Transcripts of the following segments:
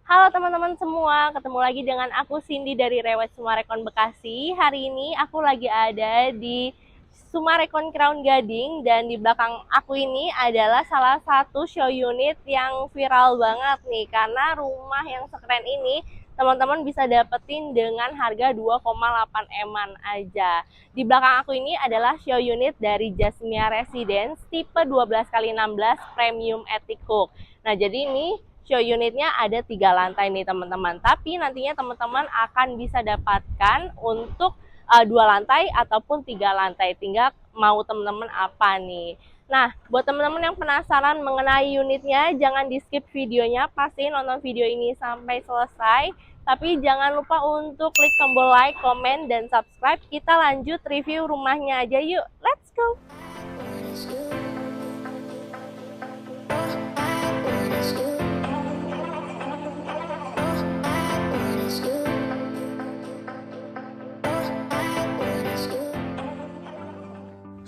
Halo teman-teman semua, ketemu lagi dengan aku Cindy dari Rewet Sumarekon Bekasi. Hari ini aku lagi ada di Sumarekon Crown Gading dan di belakang aku ini adalah salah satu show unit yang viral banget nih karena rumah yang sekeren ini teman-teman bisa dapetin dengan harga 2,8 eman aja. Di belakang aku ini adalah show unit dari Jasmia Residence tipe 12x16 Premium Attic Hook. Nah, jadi ini show unitnya ada 3 lantai nih teman-teman. Tapi nantinya teman-teman akan bisa dapatkan untuk 2 lantai ataupun 3 lantai. Tinggal mau teman-teman apa nih. Nah, buat teman-teman yang penasaran mengenai unitnya, jangan di skip videonya, pastiin nonton video ini sampai selesai. Tapi jangan lupa untuk klik tombol like, komen, dan subscribe. Kita lanjut review rumahnya aja yuk. Let's go!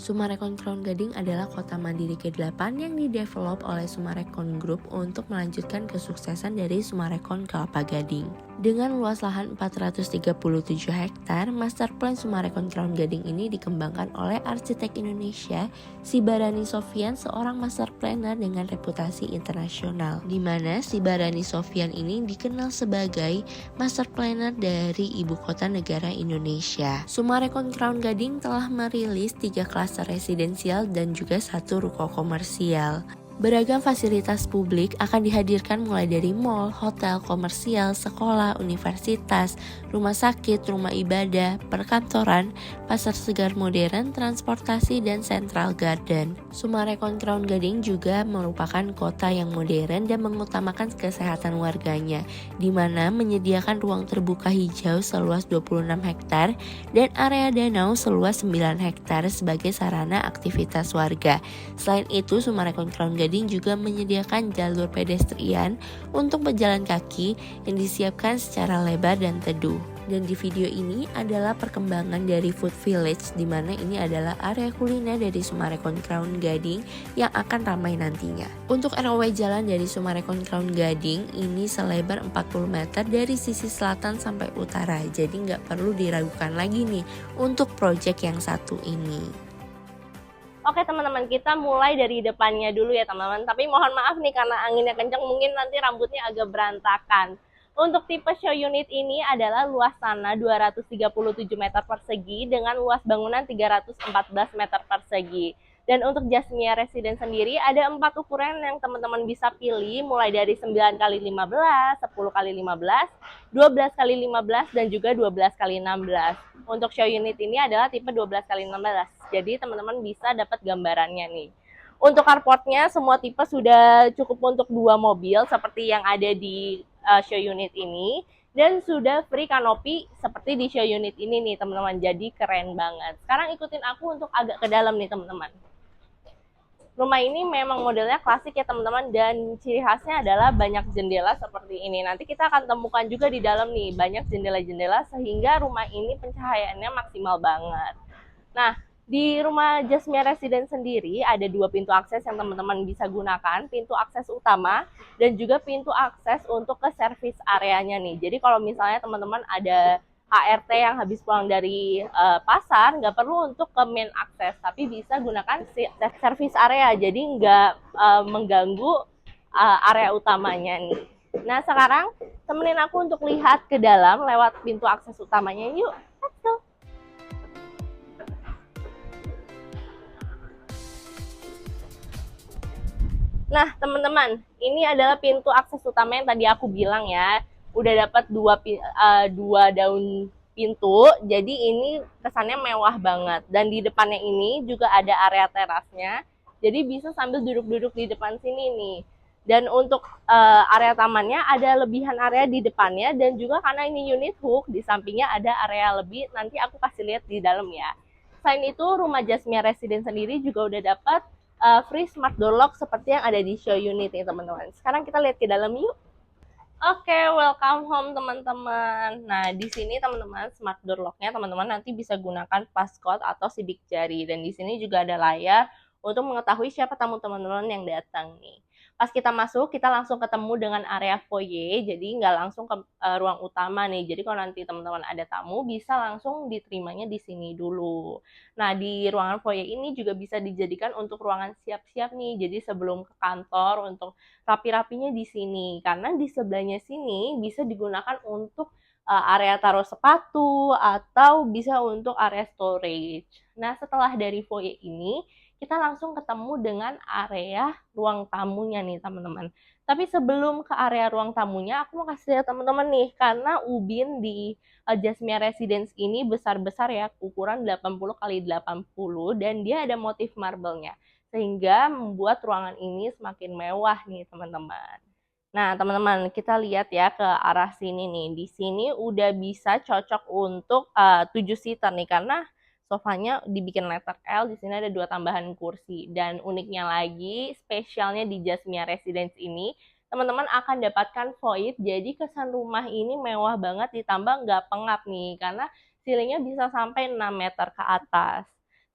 Sumarekon Crown Gading adalah kota mandiri ke-8 yang didevelop oleh Sumarekon Group untuk melanjutkan kesuksesan dari Sumarekon Kelapa Gading. Dengan luas lahan 437 hektar, Master Plan Sumarekon Crown Gading ini dikembangkan oleh arsitek Indonesia, Sibarani Sofyan, seorang master planner dengan reputasi internasional. Di mana Sibarani Sofyan ini dikenal sebagai master planner dari ibu kota negara Indonesia. Sumarekon Crown Gading telah merilis 3 klaster residensial dan juga 1 ruko komersial. Beragam fasilitas publik akan dihadirkan mulai dari mall, hotel, komersial, sekolah, universitas, rumah sakit, rumah ibadah, perkantoran, pasar segar modern, transportasi, dan central garden. Sumarekon Crown Gading juga merupakan kota yang modern dan mengutamakan kesehatan warganya, di mana menyediakan ruang terbuka hijau seluas 26 hektar dan area danau seluas 9 hektar sebagai sarana aktivitas warga. Selain itu, Sumarekon Crown Gading juga menyediakan jalur pedestrian untuk pejalan kaki yang disiapkan secara lebar dan teduh. Dan di video ini adalah perkembangan dari Food Village, di mana ini adalah area kuliner dari Sumarekon Crown Gading yang akan ramai nantinya. Untuk ROW jalan dari Sumarekon Crown Gading ini selebar 40 meter dari sisi selatan sampai utara, jadi nggak perlu diragukan lagi nih untuk proyek yang satu ini. Oke teman-teman, kita mulai dari depannya dulu ya teman-teman. Tapi mohon maaf nih karena anginnya kencang, mungkin nanti rambutnya agak berantakan. Untuk tipe show unit ini adalah luas tanah 237 meter persegi dengan luas bangunan 314 meter persegi. Dan untuk Jasmia Residence sendiri ada 4 ukuran yang teman-teman bisa pilih, mulai dari 9x15, 10x15, 12x15, dan juga 12x16. Untuk show unit ini adalah tipe 12x16. Jadi teman-teman bisa dapat gambarannya nih. Untuk carportnya semua tipe sudah cukup untuk 2 mobil seperti yang ada di show unit ini. Dan sudah free kanopi seperti di show unit ini nih teman-teman. Jadi keren banget. Sekarang ikutin aku untuk agak ke dalam nih teman-teman. Rumah ini memang modelnya klasik ya teman-teman, dan ciri khasnya adalah banyak jendela seperti ini. Nanti kita akan temukan juga di dalam nih banyak jendela-jendela sehingga rumah ini pencahayaannya maksimal banget. Nah, di rumah Jasmia Residence sendiri ada 2 pintu akses yang teman-teman bisa gunakan, pintu akses utama dan juga pintu akses untuk ke service areanya nih. Jadi kalau misalnya teman-teman ada ART yang habis pulang dari pasar, nggak perlu untuk ke main akses, tapi bisa gunakan service area, jadi nggak mengganggu area utamanya nih. Nah sekarang temenin aku untuk lihat ke dalam lewat pintu akses utamanya yuk. Let's go. Nah teman-teman, ini adalah pintu akses utama yang tadi aku bilang ya. Udah dapat 2 daun pintu, jadi ini kesannya mewah banget. Dan di depannya ini juga ada area terasnya, jadi bisa sambil duduk-duduk di depan sini nih. Dan untuk area tamannya ada lebihan area di depannya, dan juga karena ini unit hook, di sampingnya ada area lebih, nanti aku kasih lihat di dalam ya. Selain itu, rumah Jasmia Residence sendiri juga udah dapat free smart door lock seperti yang ada di show unit nih teman-teman. Sekarang kita lihat ke dalam yuk. Oke, welcome home teman-teman. Nah, di sini teman-teman smart door lock-nya teman-teman nanti bisa gunakan passcode atau sidik jari, dan di sini juga ada layar untuk mengetahui siapa tamu teman-teman yang datang nih. Pas kita masuk, kita langsung ketemu dengan area foyer, jadi nggak langsung ke ruang utama nih. Jadi kalau nanti teman-teman ada tamu, bisa langsung diterimanya di sini dulu. Nah, di ruangan foyer ini juga bisa dijadikan untuk ruangan siap-siap nih. Jadi sebelum ke kantor, untuk rapi-rapinya di sini. Karena di sebelahnya sini bisa digunakan untuk area taruh sepatu, atau bisa untuk area storage. Nah, setelah dari foyer ini, kita langsung ketemu dengan area ruang tamunya nih teman-teman. Tapi sebelum ke area ruang tamunya, aku mau kasih lihat teman-teman nih, karena ubin di Jasmine Residence ini besar-besar ya, ukuran 80 kali 80, dan dia ada motif marble-nya, sehingga membuat ruangan ini semakin mewah nih teman-teman. Nah, teman-teman, kita lihat ya ke arah sini nih. Di sini udah bisa cocok untuk 7 seater nih, karena sofanya dibikin letter L, di sini ada 2 tambahan kursi. Dan uniknya lagi, spesialnya di Jasmine Residence ini, teman-teman akan dapatkan void, jadi kesan rumah ini mewah banget, ditambah nggak pengap nih, karena ceilingnya bisa sampai 6 meter ke atas.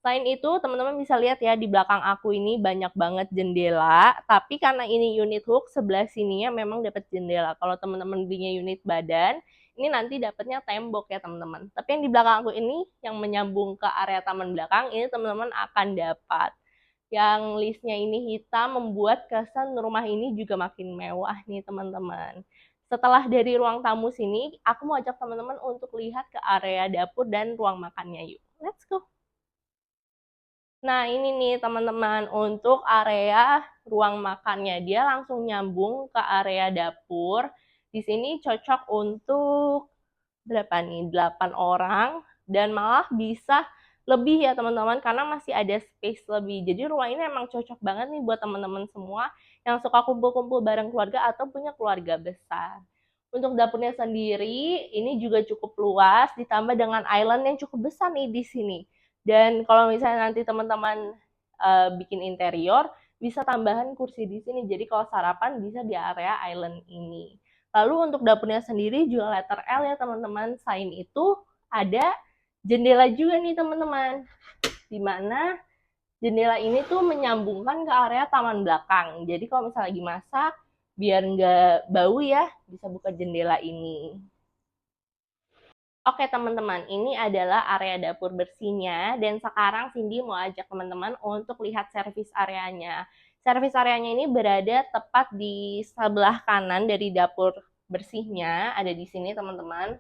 Selain itu, teman-teman bisa lihat ya, di belakang aku ini banyak banget jendela, tapi karena ini unit hook, sebelah sininya memang dapat jendela. Kalau teman-teman belinya unit badan, ini nanti dapatnya tembok ya teman-teman. Tapi yang di belakang aku ini, yang menyambung ke area taman belakang, ini teman-teman akan dapat. Yang listnya ini hitam, membuat kesan rumah ini juga makin mewah nih teman-teman. Setelah dari ruang tamu sini, aku mau ajak teman-teman untuk lihat ke area dapur dan ruang makannya yuk. Let's go! Nah, ini nih teman-teman, untuk area ruang makannya. Dia langsung nyambung ke area dapur. Di sini cocok untuk berapa nih? 8 orang, dan malah bisa lebih ya teman-teman, karena masih ada space lebih. Jadi rumah ini emang cocok banget nih buat teman-teman semua yang suka kumpul-kumpul bareng keluarga atau punya keluarga besar. Untuk dapurnya sendiri, ini juga cukup luas, ditambah dengan island yang cukup besar nih di sini. Dan kalau misalnya nanti teman-teman bikin interior, bisa tambahan kursi di sini. Jadi kalau sarapan bisa di area island ini. Lalu untuk dapurnya sendiri juga letter L ya teman-teman. Selain itu ada jendela juga nih teman-teman. Dimana jendela ini tuh menyambungkan ke area taman belakang. Jadi kalau misalnya lagi masak, biar nggak bau ya, bisa buka jendela ini. Oke teman-teman, ini adalah area dapur bersihnya, dan sekarang Cindy mau ajak teman-teman untuk lihat servis areanya. Servis areanya ini berada tepat di sebelah kanan dari dapur bersihnya, ada di sini teman-teman.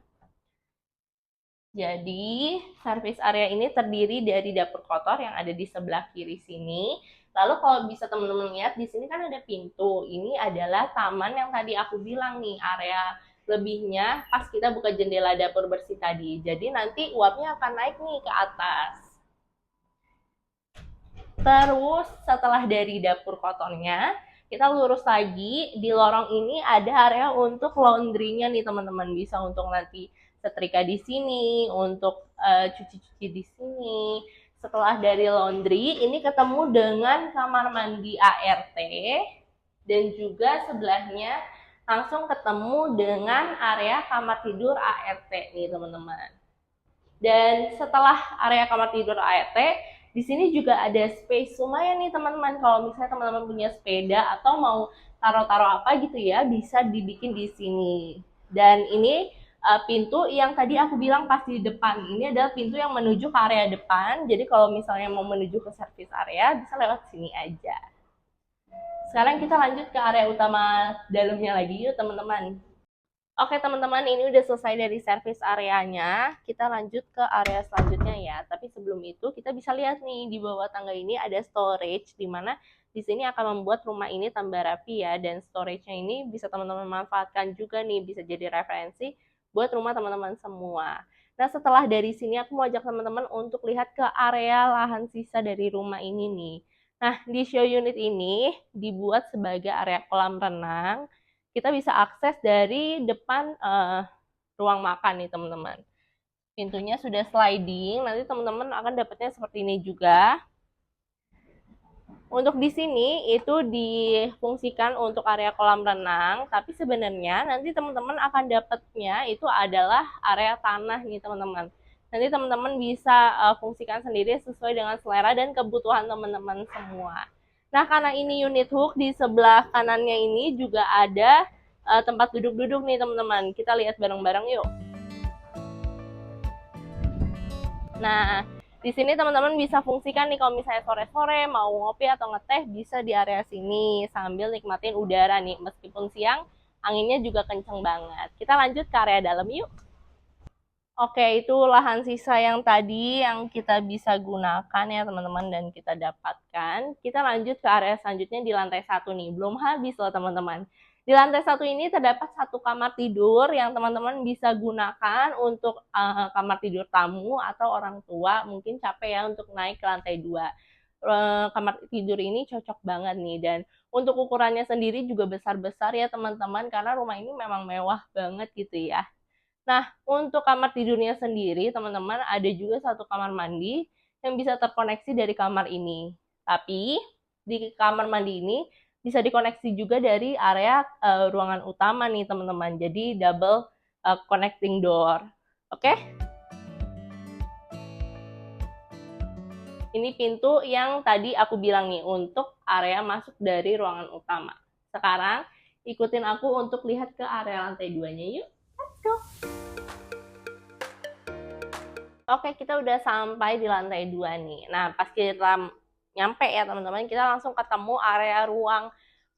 Jadi, servis area ini terdiri dari dapur kotor yang ada di sebelah kiri sini. Lalu kalau bisa teman-teman lihat, di sini kan ada pintu. Ini adalah taman yang tadi aku bilang nih, area lebihnya pas kita buka jendela dapur bersih tadi. Jadi nanti uapnya akan naik nih ke atas. Terus setelah dari dapur kotornya, kita lurus lagi, di lorong ini ada area untuk laundry-nya nih teman-teman. Bisa untuk nanti setrika di sini, untuk cuci-cuci di sini. Setelah dari laundry, ini ketemu dengan kamar mandi ART, dan juga sebelahnya langsung ketemu dengan area kamar tidur ART nih teman-teman. Dan setelah area kamar tidur ART, di sini juga ada space lumayan nih teman-teman. Kalau misalnya teman-teman punya sepeda atau mau taruh-taruh apa gitu ya, bisa dibikin di sini. Dan ini pintu yang tadi aku bilang pas di depan. Ini adalah pintu yang menuju ke area depan. Jadi kalau misalnya mau menuju ke service area, bisa lewat sini aja. Sekarang kita lanjut ke area utama dalamnya lagi yuk teman-teman. Oke teman-teman, ini udah selesai dari service areanya. Kita lanjut ke area selanjutnya ya. Tapi sebelum itu kita bisa lihat nih, di bawah tangga ini ada storage, di mana di sini akan membuat rumah ini tambah rapi ya. Dan storage-nya ini bisa teman-teman manfaatkan juga nih, bisa jadi referensi buat rumah teman-teman semua. Nah setelah dari sini aku mau ajak teman-teman untuk lihat ke area lahan sisa dari rumah ini nih. Nah, di show unit ini dibuat sebagai area kolam renang. Kita bisa akses dari depan ruang makan nih, teman-teman. Pintunya sudah sliding, nanti teman-teman akan dapatnya seperti ini juga. Untuk di sini itu difungsikan untuk area kolam renang, tapi sebenarnya nanti teman-teman akan dapatnya itu adalah area tanah nih, teman-teman. Nanti teman-teman bisa fungsikan sendiri sesuai dengan selera dan kebutuhan teman-teman semua. Nah, karena ini unit hook, di sebelah kanannya ini juga ada tempat duduk-duduk nih teman-teman. Kita lihat bareng-bareng yuk. Nah, di sini teman-teman bisa fungsikan nih kalau misalnya sore-sore mau ngopi atau ngeteh bisa di area sini sambil nikmatin udara nih. Meskipun siang, anginnya juga kenceng banget. Kita lanjut ke area dalam yuk. Oke, itu lahan sisa yang tadi yang kita bisa gunakan ya teman-teman dan kita dapatkan. Kita lanjut ke area selanjutnya di lantai 1 nih. Belum habis loh teman-teman. Di lantai 1 ini terdapat satu kamar tidur yang teman-teman bisa gunakan untuk kamar tidur tamu atau orang tua mungkin capek ya untuk naik ke lantai 2. Kamar tidur ini cocok banget nih dan untuk ukurannya sendiri juga besar-besar ya teman-teman karena rumah ini memang mewah banget gitu ya. Nah, untuk kamar tidurnya sendiri, teman-teman, ada juga satu kamar mandi yang bisa terkoneksi dari kamar ini. Tapi, di kamar mandi ini bisa dikoneksi juga dari area ruangan utama nih, teman-teman. Jadi, double connecting door. Oke? Ini pintu yang tadi aku bilang nih, untuk area masuk dari ruangan utama. Sekarang, ikutin aku untuk lihat ke area lantai 2-nya yuk. Let's go! Oke, kita udah sampai di lantai 2 nih. Nah, pas kita nyampe ya teman-teman, kita langsung ketemu area ruang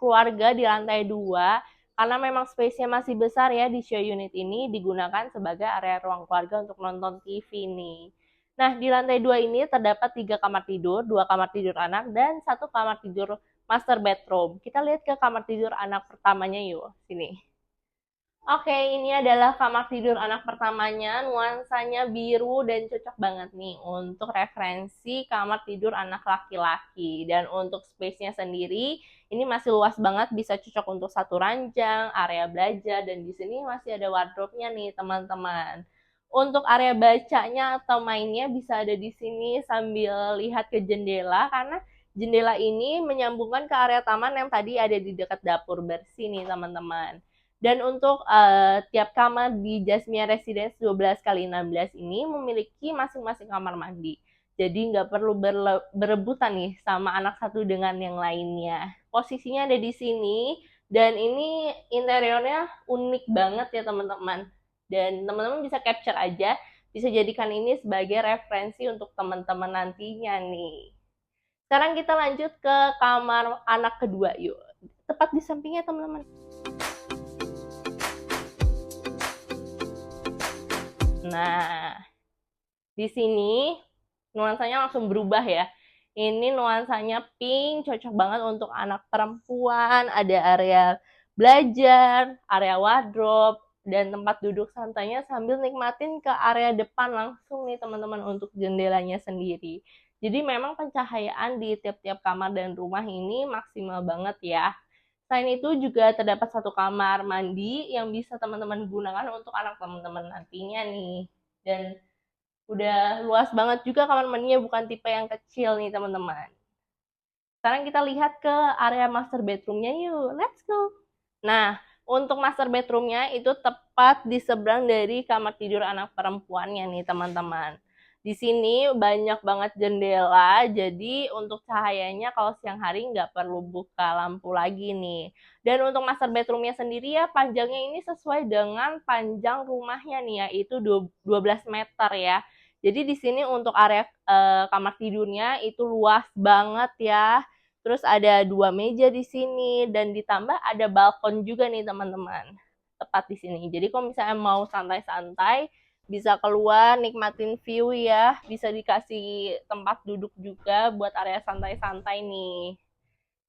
keluarga di lantai 2. Karena memang space-nya masih besar ya di show unit ini digunakan sebagai area ruang keluarga untuk nonton TV nih. Nah, di lantai 2 ini terdapat 3 kamar tidur, 2 kamar tidur anak, dan 1 kamar tidur master bedroom. Kita lihat ke kamar tidur anak pertamanya yuk, sini. Oke, ini adalah kamar tidur anak pertamanya, nuansanya biru dan cocok banget nih untuk referensi kamar tidur anak laki-laki. Dan untuk space-nya sendiri, ini masih luas banget, bisa cocok untuk satu ranjang, area belajar, dan di sini masih ada wardrobe-nya nih teman-teman. Untuk area bacanya atau mainnya bisa ada di sini sambil lihat ke jendela, karena jendela ini menyambungkan ke area taman yang tadi ada di dekat dapur bersih nih teman-teman. Dan untuk tiap kamar di Jasmine Residence 12x16 ini memiliki masing-masing kamar mandi. Jadi nggak perlu berebutan nih sama anak satu dengan yang lainnya. Posisinya ada di sini dan ini interiornya unik banget ya teman-teman. Dan teman-teman bisa capture aja, bisa jadikan ini sebagai referensi untuk teman-teman nantinya nih. Sekarang kita lanjut ke kamar anak kedua yuk. Tepat di sampingnya teman-teman. Nah, di sini nuansanya langsung berubah ya. Ini nuansanya pink, cocok banget untuk anak perempuan, ada area belajar, area wardrobe, dan tempat duduk santainya sambil nikmatin ke area depan langsung nih teman-teman untuk jendelanya sendiri. Jadi memang pencahayaan di tiap-tiap kamar dan rumah ini maksimal banget ya. Selain itu juga terdapat satu kamar mandi yang bisa teman-teman gunakan untuk anak teman-teman nantinya nih. Dan udah luas banget juga kamar mandinya, bukan tipe yang kecil nih teman-teman. Sekarang kita lihat ke area master bedroom-nya yuk. Let's go. Nah, untuk master bedroom-nya itu tepat di seberang dari kamar tidur anak perempuannya nih teman-teman. Di sini banyak banget jendela, jadi untuk cahayanya kalau siang hari nggak perlu buka lampu lagi nih. Dan untuk master bedroom-nya sendiri ya, panjangnya ini sesuai dengan panjang rumahnya nih, yaitu 12 meter ya. Jadi di sini untuk area kamar tidurnya itu luas banget ya. Terus ada 2 meja di sini dan ditambah ada balkon juga nih teman-teman. Tepat di sini. Jadi kalau misalnya mau santai-santai, bisa keluar nikmatin view ya, bisa dikasih tempat duduk juga buat area santai-santai nih.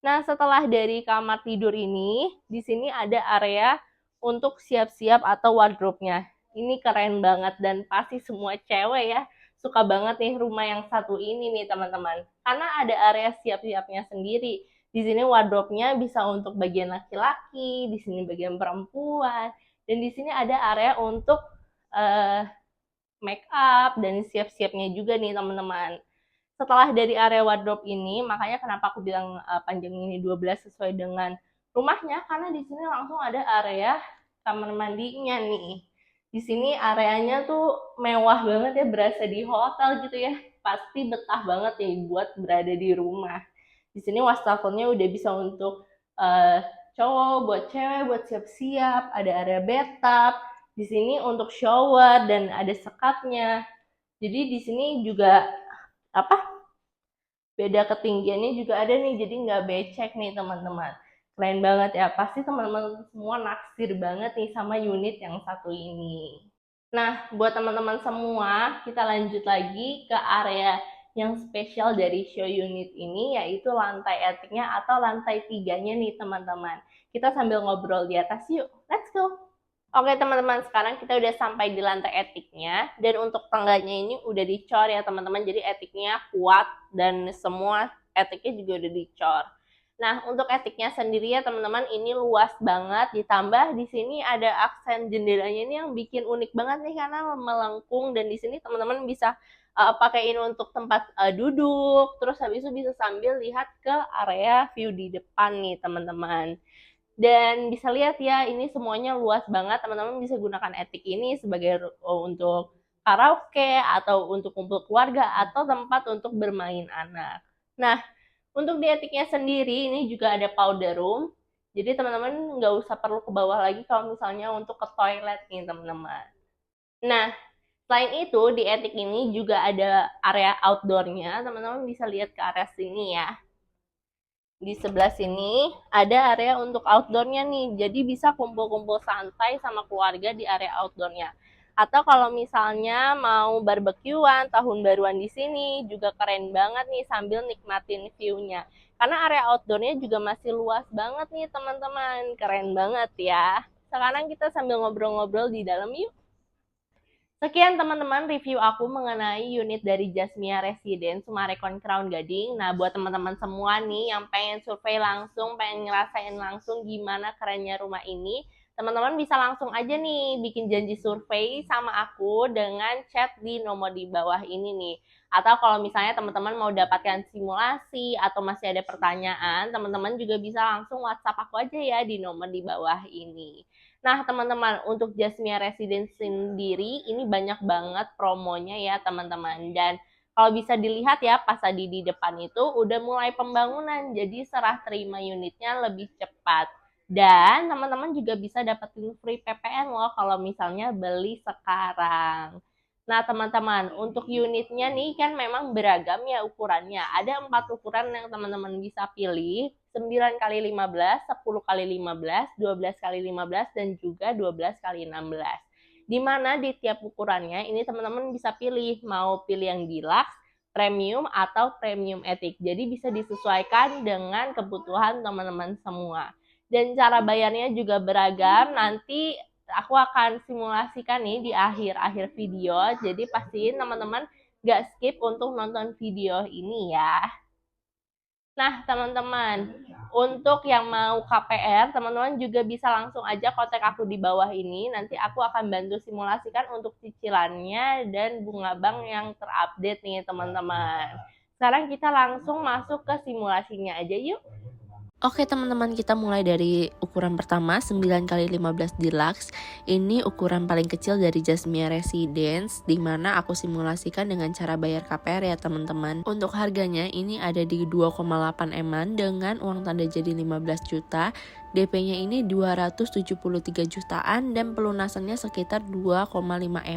Nah, setelah dari kamar tidur ini, di sini ada area untuk siap-siap atau wardrobe-nya. Ini keren banget dan pasti semua cewek ya suka banget nih rumah yang satu ini nih teman-teman. Karena ada area siap-siapnya sendiri. Di sini wardrobe-nya bisa untuk bagian laki-laki, di sini bagian perempuan, dan di sini ada area untuk make up dan siap-siapnya juga nih teman-teman. Setelah dari area wardrobe ini, makanya kenapa aku bilang panjang ini 12 sesuai dengan rumahnya, karena di sini langsung ada area kamar mandinya nih. Di sini areanya tuh mewah banget ya, berasa di hotel gitu ya. Pasti betah banget ya buat berada di rumah. Di sini wastafelnya udah bisa untuk cowok, buat cewek, buat siap-siap. Ada area bathtub. Di sini untuk shower dan ada sekatnya. Jadi di sini juga beda ketinggiannya juga ada nih, jadi nggak becek nih teman-teman. Keren banget ya, pasti teman-teman semua naksir banget nih sama unit yang satu ini. Nah, buat teman-teman semua, kita lanjut lagi ke area yang spesial dari show unit ini, yaitu lantai etiknya atau lantai 3-nya nih teman-teman. Kita sambil ngobrol di atas yuk, let's go! Oke teman-teman, sekarang kita udah sampai di lantai etiknya, dan untuk tangganya ini udah dicor ya teman-teman, jadi etiknya kuat dan semua etiknya juga udah dicor. Nah, untuk etiknya sendiri ya teman-teman, ini luas banget, ditambah di sini ada aksen jendelanya ini yang bikin unik banget nih karena melengkung, dan di sini teman-teman bisa pakai ini untuk tempat duduk, terus habis itu bisa sambil lihat ke area view di depan nih teman-teman. Dan bisa lihat ya, ini semuanya luas banget, teman-teman bisa gunakan etik ini sebagai untuk karaoke atau untuk kumpul keluarga atau tempat untuk bermain anak. Nah, untuk di etiknya sendiri ini juga ada powder room, jadi teman-teman nggak usah perlu ke bawah lagi kalau misalnya untuk ke toilet nih teman-teman. Nah, selain itu di etik ini juga ada area outdoornya, teman-teman bisa lihat ke area sini ya. Di sebelah sini ada area untuk outdoornya nih, jadi bisa kumpul-kumpul santai sama keluarga di area outdoornya. Atau kalau misalnya mau barbekyuan, tahun baruan di sini juga keren banget nih sambil nikmatin view-nya. Karena area outdoornya juga masih luas banget nih teman-teman, keren banget ya. Sekarang kita sambil ngobrol-ngobrol di dalam yuk. Sekian teman-teman review aku mengenai unit dari Jasmia Residence Summarecon Crown Gading. Nah, buat teman-teman semua nih yang pengen survei langsung, pengen ngerasain langsung gimana kerennya rumah ini, teman-teman bisa langsung aja nih bikin janji survei sama aku dengan chat di nomor di bawah ini nih. Atau kalau misalnya teman-teman mau dapatkan simulasi atau masih ada pertanyaan, teman-teman juga bisa langsung WhatsApp aku aja ya di nomor di bawah ini. Nah, teman-teman, untuk Jasmia Residence sendiri ini banyak banget promonya ya, teman-teman. Dan kalau bisa dilihat ya, pas tadi di depan itu udah mulai pembangunan, jadi serah terima unitnya lebih cepat. Dan teman-teman juga bisa dapetin free PPN loh kalau misalnya beli sekarang. Nah, teman-teman, untuk unitnya nih kan memang beragam ya ukurannya. Ada 4 ukuran yang teman-teman bisa pilih, 9x15, 10x15, 12x15, dan juga 12x16. Dimana di tiap ukurannya ini teman-teman bisa pilih, mau pilih yang deluxe, premium, atau premium etik. Jadi bisa disesuaikan dengan kebutuhan teman-teman semua. Dan cara bayarnya juga beragam, nanti aku akan simulasikan nih di akhir-akhir video, jadi pastiin teman-teman gak skip untuk nonton video ini ya. Nah teman-teman, untuk yang mau KPR, teman-teman juga bisa langsung aja kontak aku di bawah ini, nanti aku akan bantu simulasikan untuk cicilannya dan bunga bank yang terupdate nih teman-teman. Sekarang kita langsung masuk ke simulasinya aja yuk. Oke teman-teman, kita mulai dari ukuran pertama 9x15 Deluxe. Ini ukuran paling kecil dari Jasmia Residence, dimana aku simulasikan dengan cara bayar KPR ya teman-teman. Untuk harganya ini ada di 2,8 M-an dengan uang tanda jadi 15 juta. DP-nya ini 273 jutaan dan pelunasannya sekitar 2,5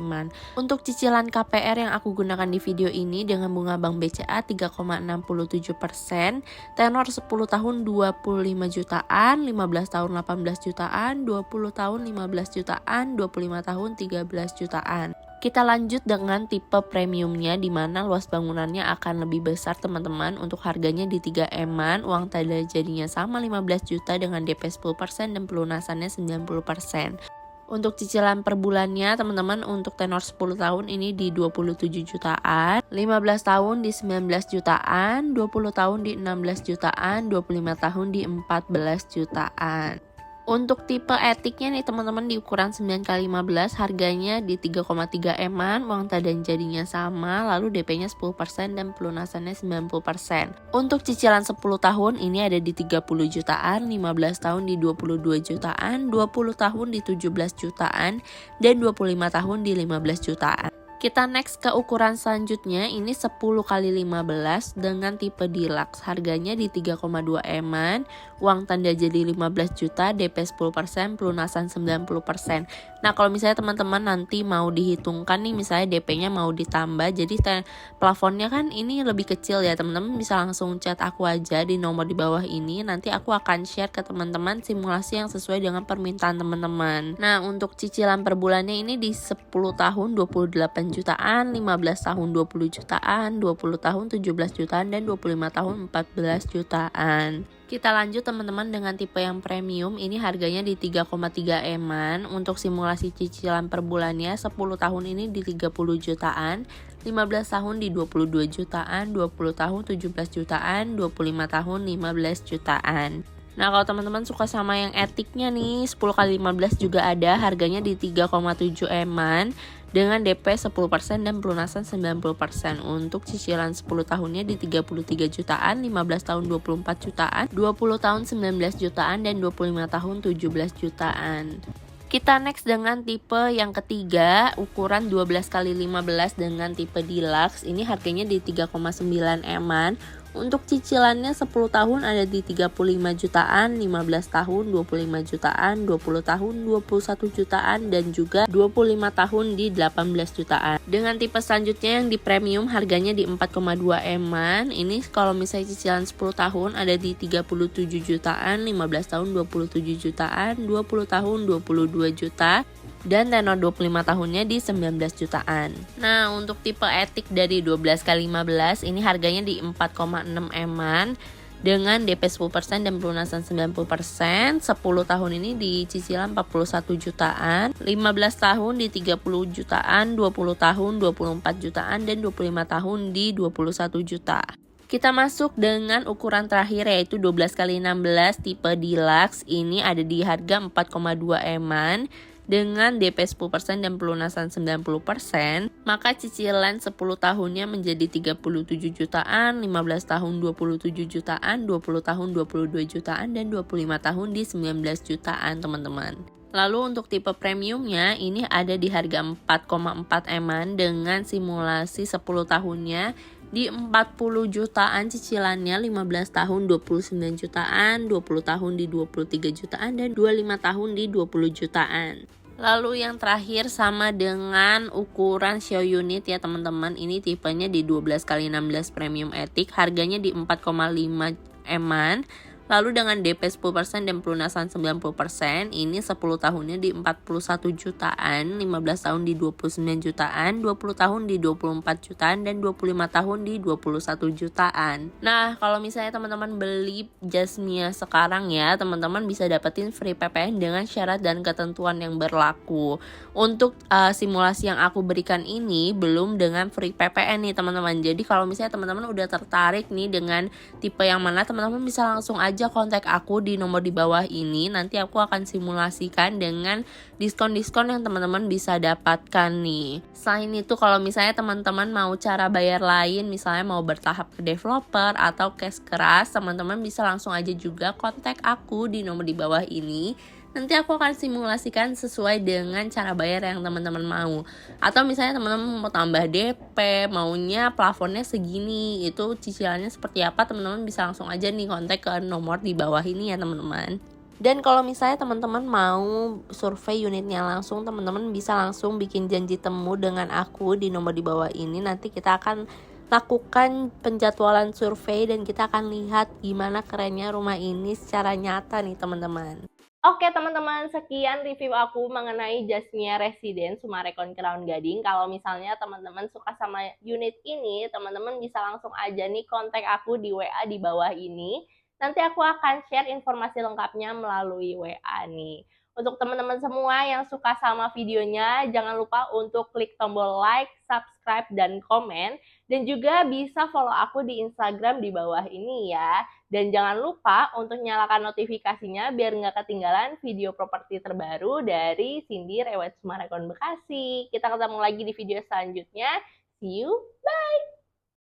M-an. Untuk cicilan KPR yang aku gunakan di video ini dengan bunga bank BCA 3,67%, tenor 10 tahun 25 jutaan, 15 tahun 18 jutaan, 20 tahun 15 jutaan, 25 tahun 13 jutaan. Kita lanjut dengan tipe premiumnya, di mana luas bangunannya akan lebih besar teman-teman. Untuk harganya di 3 M-an, uang tanda jadinya sama 15 juta dengan DP 10% dan pelunasannya 90%. Untuk cicilan per bulannya teman-teman, untuk tenor 10 tahun ini di 27 jutaan, 15 tahun di 19 jutaan, 20 tahun di 16 jutaan, 25 tahun di 14 jutaan. Untuk tipe etiknya nih teman-teman, di ukuran 9x15 harganya di 3,3 M-an, uang tanda jadinya sama, lalu DP-nya 10% dan pelunasannya 90%. Untuk cicilan 10 tahun ini ada di 30 jutaan, 15 tahun di 22 jutaan, 20 tahun di 17 jutaan, dan 25 tahun di 15 jutaan. Kita next ke ukuran selanjutnya, ini 10 kali 15 dengan tipe deluxe. Harganya di 3,2 eman, uang tanda jadi 15 juta, DP 10%, pelunasan 90%. Nah, kalau misalnya teman-teman nanti mau dihitungkan nih, misalnya DP-nya mau ditambah, jadi plafonnya kan ini lebih kecil ya, teman-teman bisa langsung chat aku aja di nomor di bawah ini. Nanti aku akan share ke teman-teman simulasi yang sesuai dengan permintaan teman-teman. Nah, untuk cicilan per bulannya ini di 10 tahun 28 jutaan, 15 tahun 20 jutaan, 20 tahun 17 jutaan, dan 25 tahun 14 jutaan. Kita lanjut teman-teman dengan tipe yang premium, ini harganya di 3,3 eman. Untuk simulasi cicilan per bulannya 10 tahun ini di 30 jutaan, 15 tahun di 22 jutaan, 20 tahun 17 jutaan, 25 tahun 15 jutaan. Nah, kalau teman-teman suka sama yang etiknya nih, 10 kali 15 juga ada, harganya di 3,7 eman dengan DP 10% dan pelunasan 90%. Untuk cicilan 10 tahunnya di 33 jutaan, 15 tahun 24 jutaan, 20 tahun 19 jutaan, dan 25 tahun 17 jutaan. Kita next dengan tipe yang ketiga, ukuran 12 kali 15 dengan tipe deluxe. Ini harganya di 3,9 eman. Untuk cicilannya 10 tahun ada di 35 jutaan, 15 tahun 25 jutaan, 20 tahun 21 jutaan, dan juga 25 tahun di 18 jutaan. Dengan tipe selanjutnya yang di premium harganya di 4,2 eman. Ini kalau misalnya cicilan 10 tahun ada di 37 jutaan, 15 tahun 27 jutaan, 20 tahun 22 juta, dan tenor 25 tahunnya di 19 jutaan. Nah, untuk tipe etik dari 12 kali 15 ini harganya di 4,6 eman dengan DP 10% dan pelunasan 90%. 10 tahun ini di cicilan 41 jutaan, 15 tahun di 30 jutaan, 20 tahun 24 jutaan, dan 25 tahun di 21 juta. Kita masuk dengan ukuran terakhir yaitu 12 kali 16 tipe deluxe. Ini ada di harga 4,2 eman dengan DP 10% dan pelunasan 90%, maka cicilan 10 tahunnya menjadi 37 jutaan, 15 tahun 27 jutaan, 20 tahun 22 jutaan, dan 25 tahun di 19 jutaan teman-teman. Lalu untuk tipe premiumnya ini ada di harga 4,4 eman dengan simulasi 10 tahunnya di 40 jutaan, cicilannya 15 tahun 29 jutaan, 20 tahun di 23 jutaan, dan 25 tahun di 20 jutaan. Lalu yang terakhir sama dengan ukuran show unit ya teman-teman. Ini tipenya di 12 kali 16 premium etik, harganya di 4,5 eman. Lalu dengan DP 10% dan pelunasan 90%, ini 10 tahunnya di 41 jutaan, 15 tahun di 29 jutaan, 20 tahun di 24 jutaan, dan 25 tahun di 21 jutaan. Nah, kalau misalnya teman-teman beli Jasmia sekarang ya, teman-teman bisa dapetin free PPN dengan syarat dan ketentuan yang berlaku. Untuk simulasi yang aku berikan ini belum dengan free PPN nih teman-teman. Jadi kalau misalnya teman-teman udah tertarik nih dengan tipe yang mana, teman-teman bisa langsung aja kontak aku di nomor di bawah ini. Nanti aku akan simulasikan dengan diskon-diskon yang teman-teman bisa dapatkan nih. Selain itu, kalau misalnya teman-teman mau cara bayar lain, misalnya mau bertahap ke developer atau cash keras, teman-teman bisa langsung aja juga kontak aku di nomor di bawah ini. Nanti aku akan simulasikan sesuai dengan cara bayar yang teman-teman mau. Atau misalnya teman-teman mau tambah DP, maunya plafonnya segini, itu cicilannya seperti apa, teman-teman bisa langsung aja nih kontak ke nomor di bawah ini ya teman-teman. Dan kalau misalnya teman-teman mau survei unitnya langsung, teman-teman bisa langsung bikin janji temu dengan aku di nomor di bawah ini. Nanti kita akan lakukan penjadwalan survei dan kita akan lihat gimana kerennya rumah ini secara nyata nih teman-teman. Oke teman-teman, sekian review aku mengenai Jasmia Residence Summarecon Crown Gading. Kalau misalnya teman-teman suka sama unit ini, teman-teman bisa langsung aja nih kontak aku di WA di bawah ini. Nanti aku akan share informasi lengkapnya melalui WA nih. Untuk teman-teman semua yang suka sama videonya, jangan lupa untuk klik tombol like, subscribe, dan komen. Dan juga bisa follow aku di Instagram di bawah ini ya. Dan jangan lupa untuk nyalakan notifikasinya biar nggak ketinggalan video properti terbaru dari Cindy Rewet Summarecon Bekasi. Kita ketemu lagi di video selanjutnya. See you, bye!